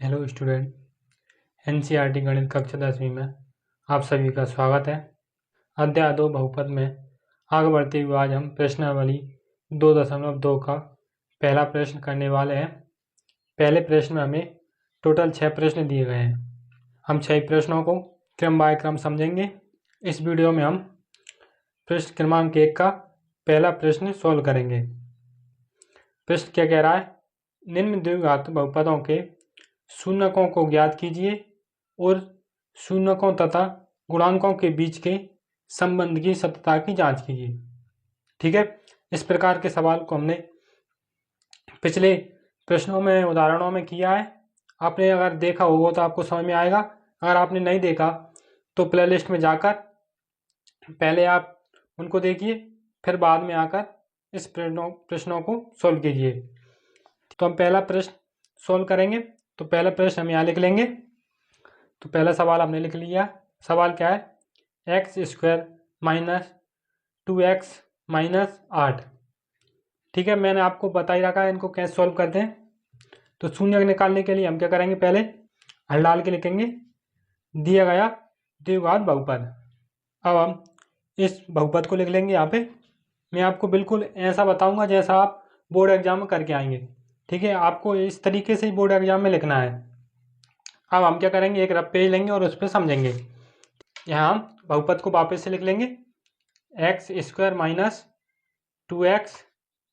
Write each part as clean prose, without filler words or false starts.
Hello student. NCERT गणित कक्षा 10वीं में आप सभी का स्वागत है। अध्याय 2 बहुपद में आगे बढ़ते हुए आज हम प्रश्नावली 2.2 का पहला प्रश्न करने वाले हैं। पहले प्रश्न में हमें टोटल 6 प्रश्न दिए गए हैं। हम 6 प्रश्नों को क्रम बाय क्रम समझेंगे। इस वीडियो में हम प्रश्न क्रमांक 1 का पहला प्रश्न सॉल्व करेंगे। प्रश्न क्या कह रहा है? निम्न द्विघात बहुपदों के शून्यकों को ज्ञात कीजिए और शून्यकों तथा गुणांकों के बीच के संबंध की सत्यता की जांच कीजिए। ठीक है, इस प्रकार के सवाल को हमने पिछले प्रश्नों में उदाहरणों में किया है। आपने अगर देखा होगा तो आपको समझ में आएगा। अगर आपने नहीं देखा तो प्लेलिस्ट में जाकर पहले आप उनको देखिए, फिर बाद में आकर इस प्रश्नों को सॉल्व कीजिए। तो हम पहला प्रश्न सॉल्व करेंगे। तो पहला प्रश्न हम यहाँ लिख लेंगे। तो पहला सवाल हमने लिख लिया। सवाल क्या है? x² minus 2x minus 8। ठीक है, मैंने आपको बता ही रखा है इनको कैसे सॉल्व करते हैं। तो शून्य निकालने के लिए हम क्या करेंगे? पहले हल डाल के लिखेंगे दिया गया द्विघात बहुपद। अब हम इस बहुपद को लिख लेंगे। यहाँ पे मैं आपको बिल्कुल ऐसा बताऊंगा जैसा आप बोर्ड एग्जाम में करके आएंगे। ठीक है, आपको इस तरीके से ही बोर्ड एग्जाम में लिखना है। अब हम क्या करेंगे? एक रफ पेज लेंगे और उस पर समझेंगे। यहाँ हम बहुपद को वापस से लिख लेंगे x² माइनस 2x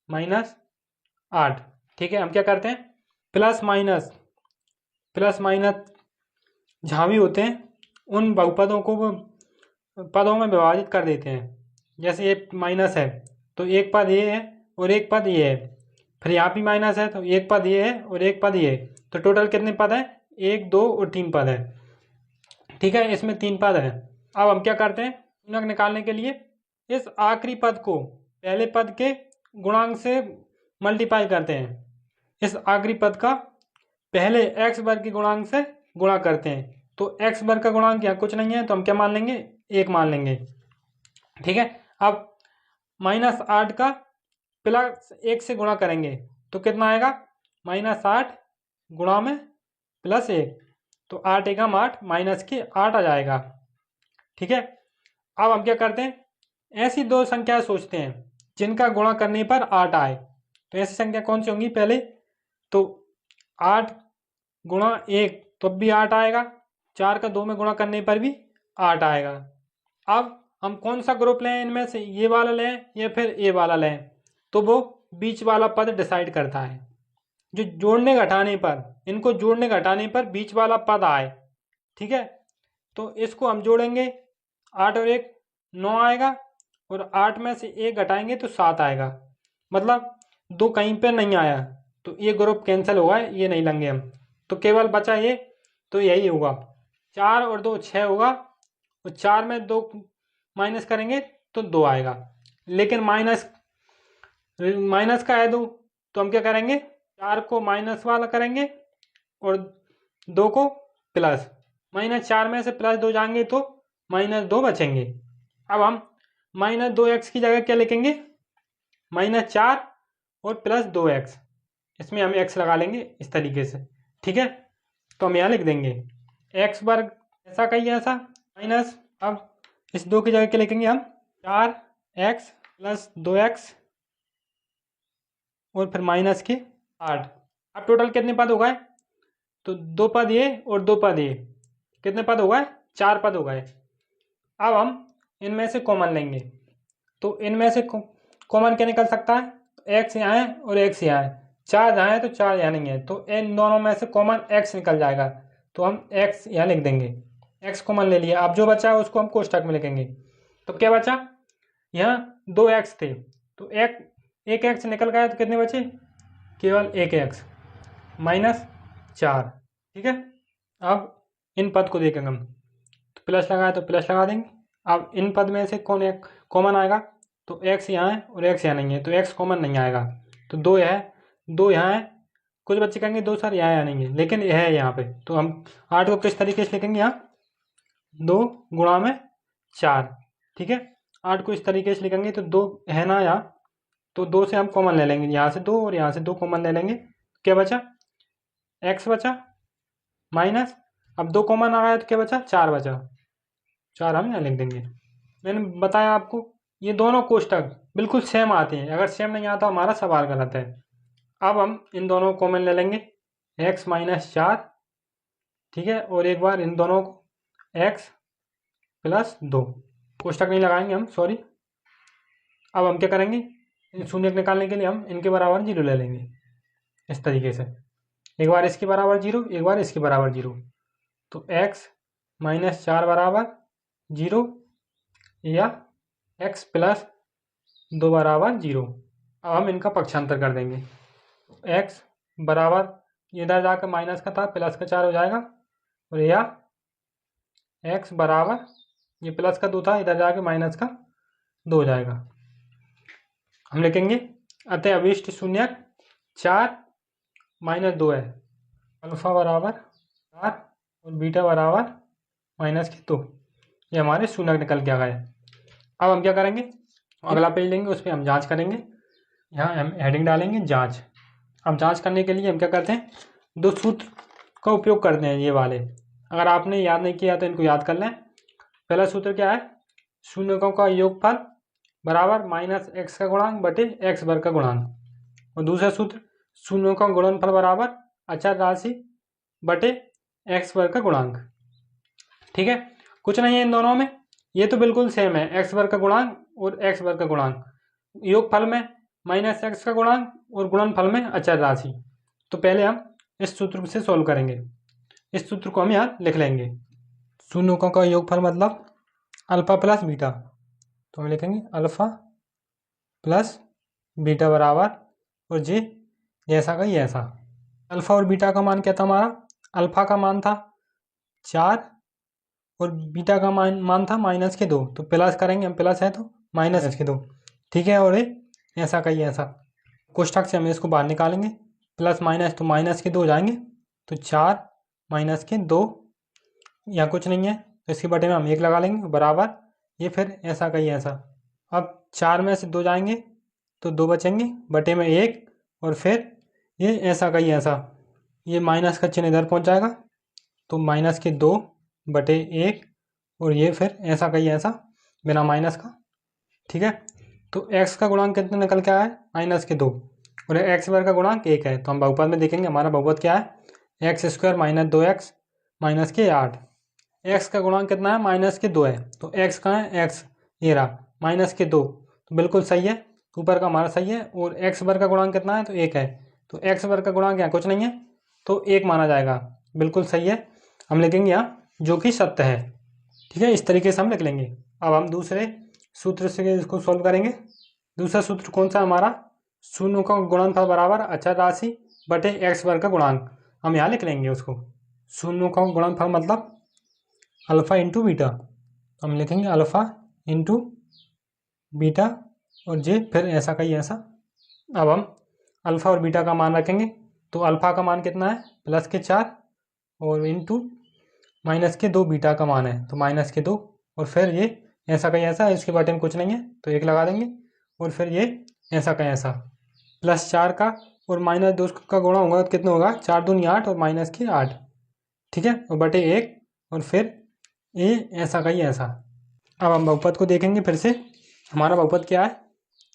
माइनस 8। ठीक है, हम क्या करते हैं? प्लस माइनस जहाँ भी होते हैं उन बहुपदों को पदों में विभाजित कर देते हैं। जैसे ये माइनस है तो एक पद ये है और एक पद ये है। फिर यहाँ भी माइनस है तो एक पद ये है और एक पद ये है। तो टोटल कितने पद हैं? 1, 2 और 3 पद है। ठीक है, इसमें 3 पद है। अब हम क्या करते हैं? गुणक निकालने के लिए इस आखिरी पद को पहले पद के गुणांक से मल्टीप्लाई करते हैं। इस आखिरी पद का पहले x वर्ग के गुणांक से गुणा करते हैं। तो x वर्ग का गुणांक यहाँ कुछ नहीं है तो हम क्या मान लेंगे? 1 मान लेंगे। ठीक है, अब -8 का +1 से गुणा करेंगे तो कितना आएगा? -8 गुणा में +1 तो 8 एकम 8 माइनस के 8 आ जाएगा। ठीक है, अब हम क्या करते हैं? ऐसी दो संख्या सोचते हैं जिनका गुणा करने पर 8 आए। तो ऐसी संख्या कौन सी होंगी? पहले तो 8 गुणा 1 तो भी 8 आएगा। 4 का 2 में गुणा करने पर भी 8 आएगा। अब हम कौन सा ग्रुप लें इनमें से? ये वाला लें या फिर ये वाला लें? तो वो बीच वाला पद डिसाइड करता है। जो जोड़ने घटाने पर, इनको जोड़ने घटाने पर बीच वाला पद आए। ठीक है, तो इसको हम जोड़ेंगे। 8 और 1 9 आएगा और 8 में से 1 घटाएंगे तो 7 आएगा। मतलब 2 कहीं पर नहीं आया तो ये ग्रुप कैंसिल होगा, ये नहीं लेंगे हम। तो केवल बचा ये, तो यही होगा। 4 और 2 6 होगा और 4 में 2 माइनस करेंगे तो 2 आएगा। लेकिन माइनस का है 2 तो हम क्या करेंगे? 4 को माइनस वाला करेंगे और 2 को प्लस। -4 में से +2 जाएंगे तो -2 बचेंगे। अब हम -2x की जगह क्या लिखेंगे? -4 और +2x। इसमें हम x लगा लेंगे इस तरीके से। ठीक है, तो हम यहाँ लिख देंगे x वर्ग ऐसा कहीं ऐसा माइनस। अब इस 2 की जगह क्या लिखेंगे हम? 4x + 2x और फिर माइनस के 8। अब टोटल कितने पद हो गए? तो 2 पद ये और 2 पद ये। कितने पद हो गए? 4 पद हो गए। अब हम इनमें से कॉमन लेंगे। तो इनमें से कॉमन क्या निकल सकता है? x यहाँ है और x यहाँ है। 4 यहाँ है तो 4 यहाँ नहीं है, तो इन दोनों में से कॉमन x निकल जाएगा। तो हम x यहाँ लिख देंगे। x कॉमन ले लिया। अब जो बचा है उसको हम कोष्ठक में लिखेंगे। तो क्या बचा? यहाँ 2x थे तो एक x निकल गया तो कितने बचे? केवल एक x -4। ठीक है, अब इन पद को देखेंगे हम। तो प्लस लगाया तो प्लस लगा देंगे। अब इन पद में से कौन एक कॉमन आएगा? तो x यहाँ है और x यहाँ नहीं है, तो x कॉमन नहीं आएगा। तो 2 है, 2 यहाँ है। कुछ बच्चे कहेंगे 2 सर यहाँ नहीं है, लेकिन यह है यहाँ पे। तो हम 8 को किस तरीके से लिखेंगे? यहाँ 2 गुणा में 4। ठीक है, 8 को इस तरीके से लिखेंगे तो 2 है ना यहाँ, तो 2 से हम कॉमन ले लेंगे। यहाँ से 2 और यहाँ से 2 कॉमन ले लेंगे। क्या बचा? x बचा माइनस, अब 2 कॉमन आ गया तो क्या बचा, 4 बचा, 4 हम यहाँ लिख देंगे। मैंने बताया आपको ये दोनों कोष्टक बिल्कुल सेम आते हैं, अगर सेम नहीं आता हमारा सवाल गलत है। अब हम इन दोनों को कॉमन ले लेंगे, x माइनस 4, ठीक है, और एक बार इन दोनों को x प्लस 2, कोष्टक नहीं लगाएंगे हम, सॉरी। अब हम क्या करेंगे, इन शून्य निकालने के लिए हम इनके बराबर 0 ले लेंगे, इस तरीके से, एक बार इसके बराबर 0, एक बार इसके बराबर 0, तो x माइनस 4 बराबर 0 या x प्लस 2 बराबर 0। अब हम इनका पक्षांतर कर देंगे, x बराबर इधर जाकर माइनस का था, प्लस का 4 हो जाएगा, और या x बराबर ये प्लस का 2 था, इधर जाके माइनस का 2 हो जाएगा। हम लिखेंगे अतः अभिष्ट शून्यक 4 माइनस 2 है, अल्फा बराबर 4 और बीटा बराबर माइनस के 2, ये हमारे शून्यक निकल के आ गए। अब हम क्या करेंगे, अगला पेज लेंगे, उस पर हम जाँच करेंगे, यहाँ हम हेडिंग डालेंगे जाँच। अब जाँच करने के लिए हम क्या करते हैं, 2 सूत्र का उपयोग करते हैं, ये वाले, अगर आपने याद नहीं किया तो इनको याद कर लें। पहला सूत्र क्या है, शून्यकों का योगफल बराबर माइनस एक्स का गुणांक बटे एक्स वर्ग का गुणांक, और दूसरा सूत्र शून्यों का गुणनफल बराबर अचर राशि बटे एक्स वर्ग का गुणांक। ठीक है, कुछ नहीं है इन दोनों में, ये तो बिल्कुल सेम है, एक्स वर्ग का गुणांक और एक्स वर्ग का गुणांक, योगफल में माइनस एक्स का गुणांक और गुणनफल में अचर राशि। तो पहले हम इस सूत्र से सॉल्व करेंगे, इस सूत्र को हम यहाँ लिख लेंगे, शून्यों का योगफल मतलब अल्फा प्लस बीटा, तो हम लिखेंगे अल्फा प्लस बीटा बराबर, और जी जैसा का ऐसा। अल्फा और बीटा का मान क्या था हमारा, अल्फा का मान था 4 और बीटा का मान था माइनस के 2, तो प्लस करेंगे हम, प्लस है तो माइनस के 2, ठीक है, और ऐसा का ऐसा। कोष्ठक से हम इसको बाहर निकालेंगे, प्लस माइनस तो माइनस के 2 हो जाएंगे, तो 4 माइनस के 2, यहाँ कुछ नहीं है तो इसके बटे में हम 1 लगा लेंगे, बराबर ये फिर ऐसा का ऐसा। अब 4 में से 2 जाएंगे तो 2 बचेंगे, बटे में 1, और फिर ये ऐसा का ऐसा, ये माइनस का चिन्ह इधर पहुँच जाएगा, तो माइनस के 2 बटे 1, और ये फिर ऐसा का ऐसा बिना माइनस का। ठीक है, तो x का गुणांक कितना निकल के आया है, माइनस के 2, और x वर्ग का गुणांक 1 है, तो हम बहुपद में देखेंगे हमारा बहुपद क्या है, x square minus 2x minus के 8। x का गुणांक कितना है, माइनस के 2 है, तो x कहाँ है, x ये रहा, माइनस के 2, तो बिल्कुल सही है, ऊपर का हमारा सही है, और x वर्ग का गुणांक कितना है, तो 1 है, तो x वर्ग का गुणांक यहाँ कुछ नहीं है, तो 1 माना जाएगा, बिल्कुल सही है, हम लिखेंगे यहाँ जो कि सत्य है। ठीक है, इस तरीके से हम लिख लेंगे। अब हम दूसरे सूत्र से इसको सॉल्व करेंगे। दूसरा सूत्र कौन सा हमारा, शून्य का गुणनफल बराबर अचर राशि बटे एक्स वर्ग का गुणांक, हम यहाँ लिख लेंगे उसको, शून्य का गुणनफल मतलब अल्फा इंटू बीटा, हम लिखेंगे अल्फा इंटू बीटा, और जे फिर ऐसा का ही ऐसा। अब हम अल्फा और बीटा का मान रखेंगे, तो अल्फा का मान कितना है, प्लस के 4, और इंटू माइनस के 2 बीटा का मान है, तो माइनस के 2, और फिर ये ऐसा का ऐसा, इसके बारे में कुछ नहीं है तो 1 लगा देंगे, और फिर ये ऐसा का ऐसा, प्लस 4 का और माइनस 2 का गुणा होगा तो कितना होगा, 4 दूनी 8 और माइनस के 8, ठीक है, और बटे 1, और फिर ये ऐसा का ही ऐसा। अब हम बहुपद को देखेंगे फिर से, हमारा बहुपद क्या है,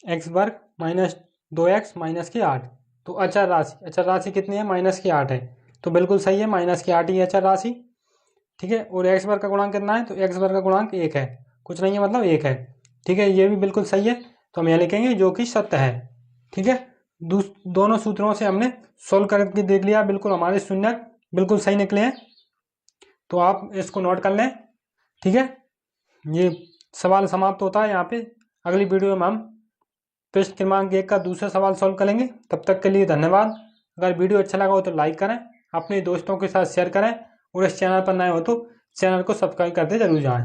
एक्स वर्ग माइनस 2x माइनस के 8, तो अचर राशि कितनी है, माइनस के 8 है, तो बिल्कुल सही है, माइनस के 8 ही अचर राशि। ठीक है, और एक्स वर्ग का गुणांक कितना है, तो एक्स वर्ग का गुणांक 1 है, कुछ नहीं है मतलब 1 है। ठीक है, ये भी बिल्कुल सही है, तो हम यहाँ लिखेंगे जो कि सत्य है। ठीक है, दोनों सूत्रों से हमने सोल्व करके देख लिया, बिल्कुल हमारे शून्य बिल्कुल सही निकले हैं, तो आप इसको नोट कर लें। ठीक है, ये सवाल समाप्त होता है यहाँ पे। अगली वीडियो में हम प्रश्न क्रमांक 1 का दूसरा सवाल सॉल्व करेंगे। तब तक के लिए धन्यवाद। अगर वीडियो अच्छा लगा हो तो लाइक करें, अपने दोस्तों के साथ शेयर करें, और इस चैनल पर नए हो तो चैनल को सब्सक्राइब करते जरूर जाएं।